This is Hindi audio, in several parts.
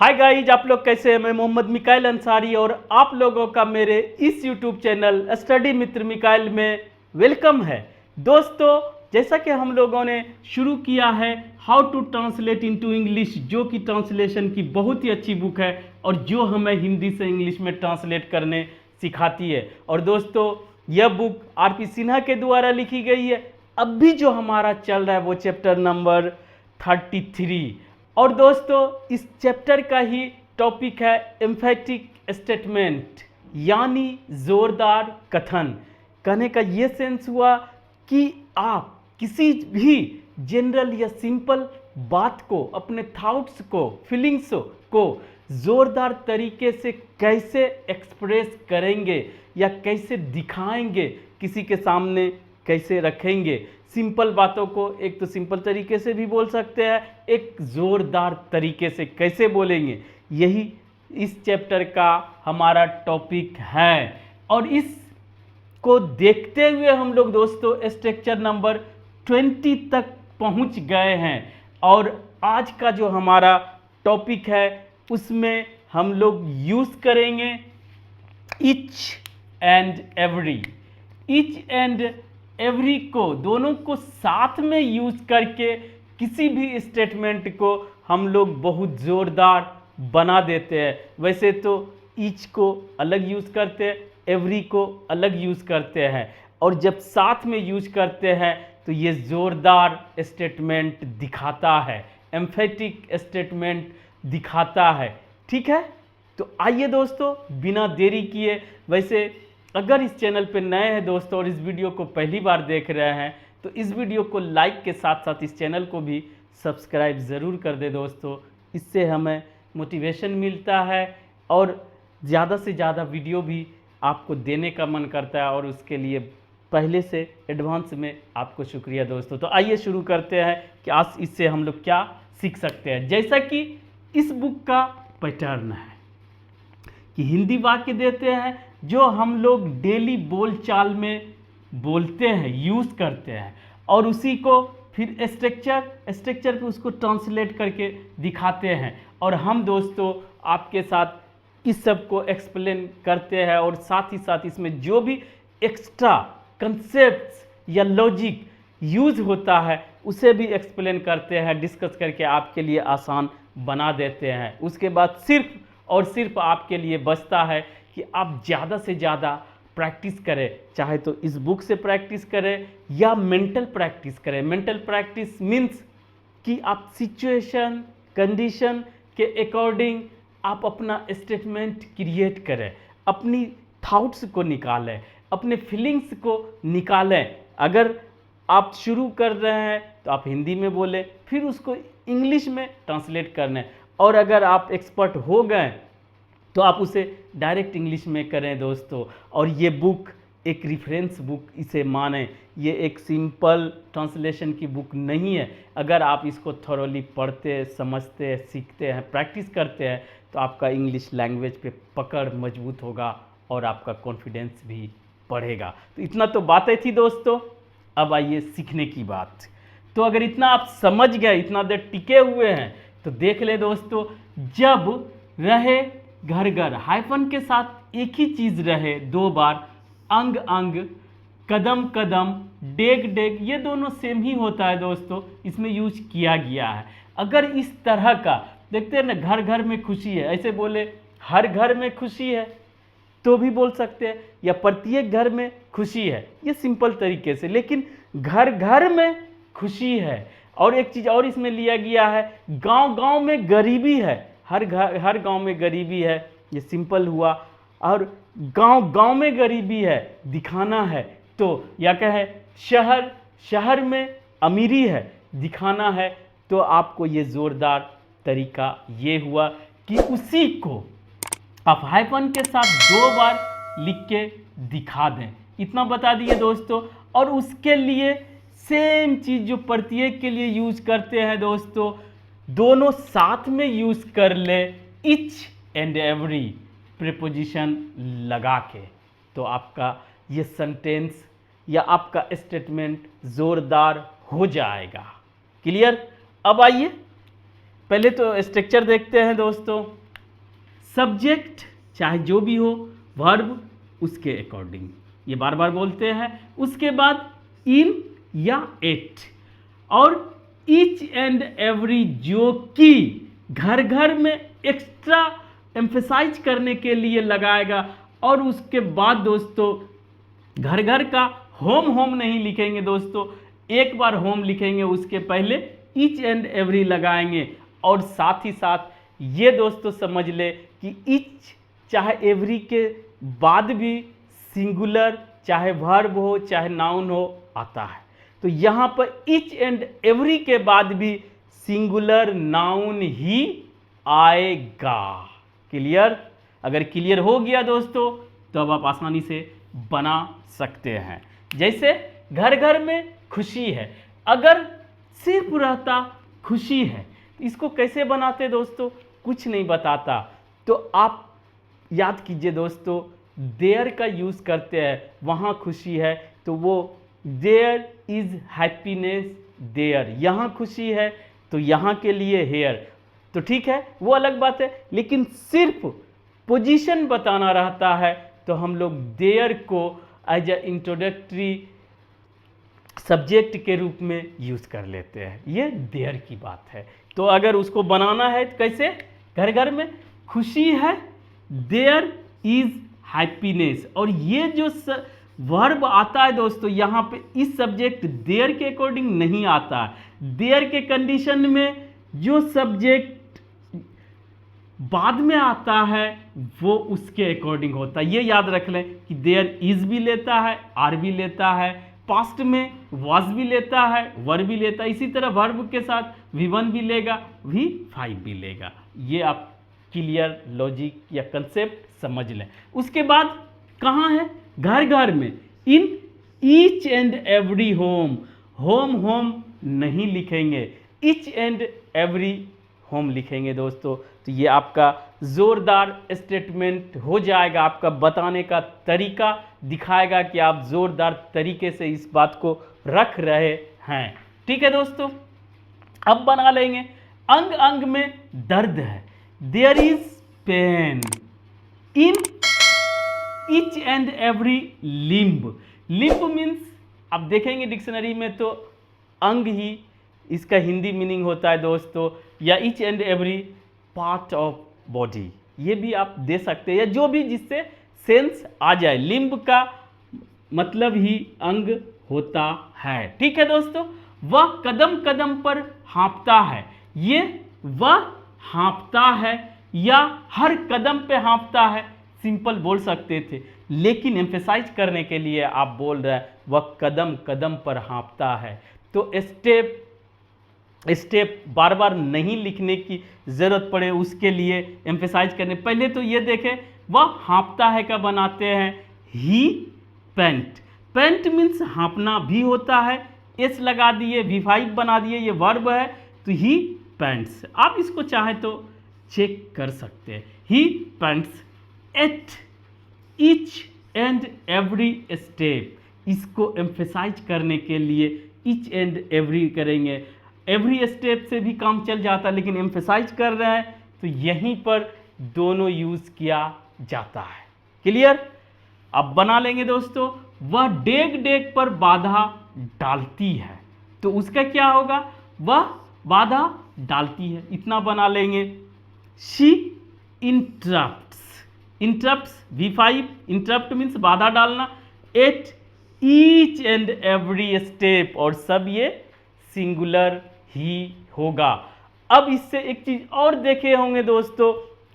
हाय गाइज, आप लोग कैसे हैं। मैं मोहम्मद मिकाइल अंसारी और आप लोगों का मेरे इस यूट्यूब चैनल स्टडी मित्र मिकाइल में वेलकम है। दोस्तों, जैसा कि हम लोगों ने शुरू किया है how to translate into English, जो कि ट्रांसलेशन की बहुत ही अच्छी बुक है और जो हमें हिंदी से इंग्लिश में ट्रांसलेट करने सिखाती है। और दोस्तों, यह बुक आर.पी. सिन्हा के द्वारा लिखी गई है। अब भी जो हमारा चल रहा है वो चैप्टर नंबर 33। और दोस्तों, इस चैप्टर का ही टॉपिक है एम्फेटिक स्टेटमेंट, यानी जोरदार कथन। कहने का ये सेंस हुआ कि आप किसी भी जनरल या सिंपल बात को, अपने थॉट्स को, फीलिंग्स को जोरदार तरीके से कैसे एक्सप्रेस करेंगे या कैसे दिखाएंगे, किसी के सामने कैसे रखेंगे। सिंपल बातों को एक तो सिंपल तरीके से भी बोल सकते हैं, एक ज़ोरदार तरीके से कैसे बोलेंगे, यही इस चैप्टर का हमारा टॉपिक है। और इस को देखते हुए हम लोग दोस्तों स्ट्रक्चर नंबर 20 तक पहुंच गए हैं। और आज का जो हमारा टॉपिक है उसमें हम लोग यूज़ करेंगे each and every. Each and every को, दोनों को साथ में यूज करके किसी भी स्टेटमेंट को हम लोग बहुत ज़ोरदार बना देते हैं। वैसे तो ईच को अलग यूज करते हैं, एवरी को अलग यूज करते हैं, और जब साथ में यूज करते हैं तो ये ज़ोरदार स्टेटमेंट दिखाता है, एम्फेटिक स्टेटमेंट दिखाता है। ठीक है, तो आइए दोस्तों बिना देरी किए, वैसे अगर इस चैनल पे नए हैं दोस्तों और इस वीडियो को पहली बार देख रहे हैं तो इस वीडियो को लाइक के साथ साथ इस चैनल को भी सब्सक्राइब ज़रूर कर दे दोस्तों। इससे हमें मोटिवेशन मिलता है और ज़्यादा से ज़्यादा वीडियो भी आपको देने का मन करता है, और उसके लिए पहले से एडवांस में आपको शुक्रिया दोस्तों। तो आइए शुरू करते हैं कि आज इससे हम लोग क्या सीख सकते हैं। जैसा कि इस बुक का पैटर्न है कि हिंदी वाक्य देते हैं जो हम लोग डेली बोलचाल में बोलते हैं, यूज़ करते हैं, और उसी को फिर स्ट्रक्चर पे उसको ट्रांसलेट करके दिखाते हैं। और हम दोस्तों आपके साथ इस सब को एक्सप्लेन करते हैं, और साथ ही साथ इसमें जो भी एक्स्ट्रा कंसेप्ट्स या लॉजिक यूज़ होता है उसे भी एक्सप्लेन करते हैं, डिस्कस करके आपके लिए आसान बना देते हैं। उसके बाद सिर्फ और सिर्फ आपके लिए बचता है कि आप ज़्यादा से ज़्यादा प्रैक्टिस करें, चाहे तो इस बुक से प्रैक्टिस करें या मेंटल प्रैक्टिस करें। मेंटल प्रैक्टिस मीन्स कि आप सिचुएशन, कंडीशन के अकॉर्डिंग आप अपना स्टेटमेंट क्रिएट करें, अपनी थॉट्स को निकालें, अपने फीलिंग्स को निकालें। अगर आप शुरू कर रहे हैं तो आप हिंदी में बोलें, फिर उसको इंग्लिश में ट्रांसलेट करना है, और अगर आप एक्सपर्ट हो गए तो आप उसे डायरेक्ट इंग्लिश में करें दोस्तों। और ये बुक एक रेफरेंस बुक इसे माने, ये एक सिंपल ट्रांसलेशन की बुक नहीं है। अगर आप इसको थॉरोली पढ़ते, समझते, सीखते हैं, प्रैक्टिस करते हैं तो आपका इंग्लिश लैंग्वेज पे पकड़ मजबूत होगा और आपका कॉन्फिडेंस भी बढ़ेगा। तो इतना तो बातें थी दोस्तों, अब आइए सीखने की बात। तो अगर इतना आप समझ गए, इतना देर टिके हुए हैं, तो देख ले दोस्तों, जब रहे घर घर, हाइफन के साथ एक ही चीज़ रहे दो बार, अंग अंग, कदम कदम, डेग डेग, ये दोनों सेम ही होता है दोस्तों, इसमें यूज किया गया है। अगर इस तरह का देखते हैं ना, घर घर में खुशी है, ऐसे बोले हर घर में खुशी है तो भी बोल सकते हैं, या प्रत्येक घर में खुशी है, ये सिंपल तरीके से। लेकिन घर घर में खुशी है, और एक चीज़ और इसमें लिया गया है, गांव गांव में गरीबी है, हर गांव में गरीबी है, ये सिंपल हुआ। और गांव गांव में गरीबी है दिखाना है, तो या कहे शहर शहर में अमीरी है दिखाना है, तो आपको ये ज़ोरदार तरीका ये हुआ कि उसी को आप हाइफन के साथ दो बार लिख के दिखा दें। इतना बता दिए दोस्तों। और उसके लिए सेम चीज़ जो प्रत्येक के लिए यूज करते हैं दोस्तों, दोनों साथ में यूज कर ले, ईच एंड एवरी प्रीपोजिशन लगा के, तो आपका ये सेंटेंस या आपका स्टेटमेंट जोरदार हो जाएगा। क्लियर? अब आइए पहले तो स्ट्रक्चर देखते हैं दोस्तों। सब्जेक्ट चाहे जो भी हो, वर्ब उसके अकॉर्डिंग, ये बार बार बोलते हैं। उसके बाद इन या एट, और ईच एंड एवरी, जो कि घर घर में एक्स्ट्रा एम्फेसाइज करने के लिए लगाएगा। और उसके बाद दोस्तों घर घर का होम होम नहीं लिखेंगे दोस्तों, एक बार होम लिखेंगे, उसके पहले ईच एंड एवरी लगाएंगे। और साथ ही साथ ये दोस्तों समझ ले कि ईच चाहे एवरी के बाद भी सिंगुलर चाहे वर्ब हो चाहे नाउन हो आता है। तो यहाँ पर ईच एंड एवरी के बाद भी सिंगुलर नाउन ही आएगा। क्लियर? अगर क्लियर हो गया दोस्तों तो अब आप आसानी से बना सकते हैं। जैसे घर घर में खुशी है, अगर सिर्फ रहता खुशी है, इसको कैसे बनाते दोस्तों? कुछ नहीं बताता, तो आप याद कीजिए दोस्तों, देयर का यूज़ करते हैं। वहाँ खुशी है तो वो देयर इज़ हैप्पीनेस देयर, यहाँ खुशी है तो यहाँ के लिए हेयर, तो ठीक है वो अलग बात है। लेकिन सिर्फ पोजीशन बताना रहता है तो हम लोग देयर को एज ए इंट्रोडक्टरी सब्जेक्ट के रूप में यूज़ कर लेते हैं। ये देयर की बात है। तो अगर उसको बनाना है तो कैसे? घर घर में खुशी है, देयर इज हैप्पीनेस, और ये जो वर्ब आता है दोस्तों यहाँ पे इस सब्जेक्ट देयर के अकॉर्डिंग नहीं आता है। देयर के कंडीशन में जो सब्जेक्ट बाद में आता है वो उसके अकॉर्डिंग होता है। ये याद रख लें कि देयर इज भी लेता है, आर भी लेता है, पास्ट में वाज भी लेता है, वर भी लेता है, इसी तरह वर्ब के साथ V1 भी लेगा, V5 भी लेगा। ये आप क्लियर लॉजिक या कंसेप्ट समझ लें। उसके बाद कहाँ है? घर घर में, इन each and every home, home home नहीं लिखेंगे, ईच एंड एवरी होम लिखेंगे दोस्तों। तो ये आपका ज़ोरदार स्टेटमेंट हो जाएगा, आपका बताने का तरीका दिखाएगा कि आप ज़ोरदार तरीके से इस बात को रख रहे हैं। ठीक है दोस्तों, अब बना लेंगे अंग अंग में दर्द है, there is pain in each and every limb. Limb means आप देखेंगे डिक्शनरी में तो अंग ही इसका हिंदी मीनिंग होता है दोस्तों, या each and every part of body, ये भी आप दे सकते हैं, या जो भी जिससे सेंस आ जाए। लिम्ब का मतलब ही अंग होता है। ठीक है दोस्तों, वह कदम कदम पर हाँफता है, ये वह हाँफता है या हर कदम पे हाँफता है, सिंपल बोल सकते थे, लेकिन एम्फेसाइज करने के लिए आप बोल रहे हैं वह कदम कदम पर हाँफता है। तो स्टेप बार बार नहीं लिखने की ज़रूरत पड़े उसके लिए एम्फेसाइज करने, पहले तो ये देखें वह हाँफता है का बनाते हैं ही पेंट। पेंट मीन्स हाँफना भी होता है, एस लगा दिए, V5 बना दिए, ये वर्ब है तो ही पेंट्स। आप इसको चाहें तो चेक कर सकते हैं। He paints at each and every step, इसको एम्फेसाइज करने के लिए ईच एंड एवरी करेंगे। एवरी स्टेप से भी काम चल जाता है, लेकिन एम्फेसाइज कर रहे हैं तो यहीं पर दोनों यूज़ किया जाता है। क्लियर? अब बना लेंगे दोस्तों, वह डेग डेग पर बाधा डालती है, तो उसका क्या होगा? वह बाधा डालती है, इतना बना लेंगे। She interrupts, interrupts V5, interrupt means बाधा डालना, eight each and every step, और सब ये सिंगुलर ही होगा। अब इससे एक चीज और देखे होंगे दोस्तों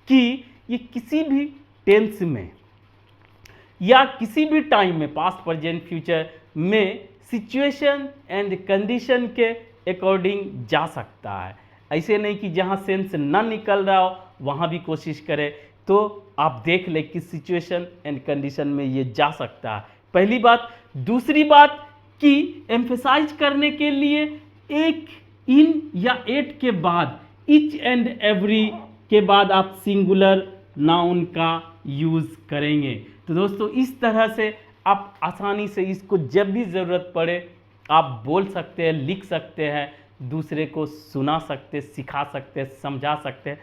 कि ये किसी भी टेंस में या किसी भी टाइम में, पास्ट प्रेजेंट फ्यूचर में, सिचुएशन एंड कंडीशन के अकॉर्डिंग जा सकता है। ऐसे नहीं कि जहां सेंस ना निकल रहा हो वहां भी कोशिश करें। तो आप देख लें कि सिचुएशन एंड कंडीशन में ये जा सकता है, पहली बात। दूसरी बात कि एम्फेसाइज करने के लिए एक इन या एट के बाद, ईच एंड एवरी के बाद आप सिंगुलर नाउन का यूज़ करेंगे। तो दोस्तों इस तरह से आप आसानी से इसको जब भी ज़रूरत पड़े आप बोल सकते हैं, लिख सकते हैं। दूसरे को सुना सकते, सिखा सकते, समझा सकते,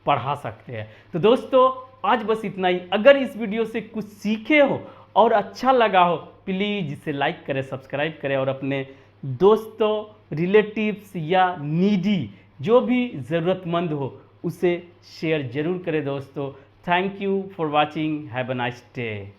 पढ़ा सकते हैं। तो दोस्तों आज बस इतना ही। अगर इस वीडियो से कुछ सीखे हो और अच्छा लगा हो, प्लीज़ इसे लाइक करें, सब्सक्राइब करें और अपने दोस्तों, रिलेटिव्स या नीडी जो भी ज़रूरतमंद हो उसे शेयर ज़रूर करें दोस्तों। Thank you for watching. Have a nice day.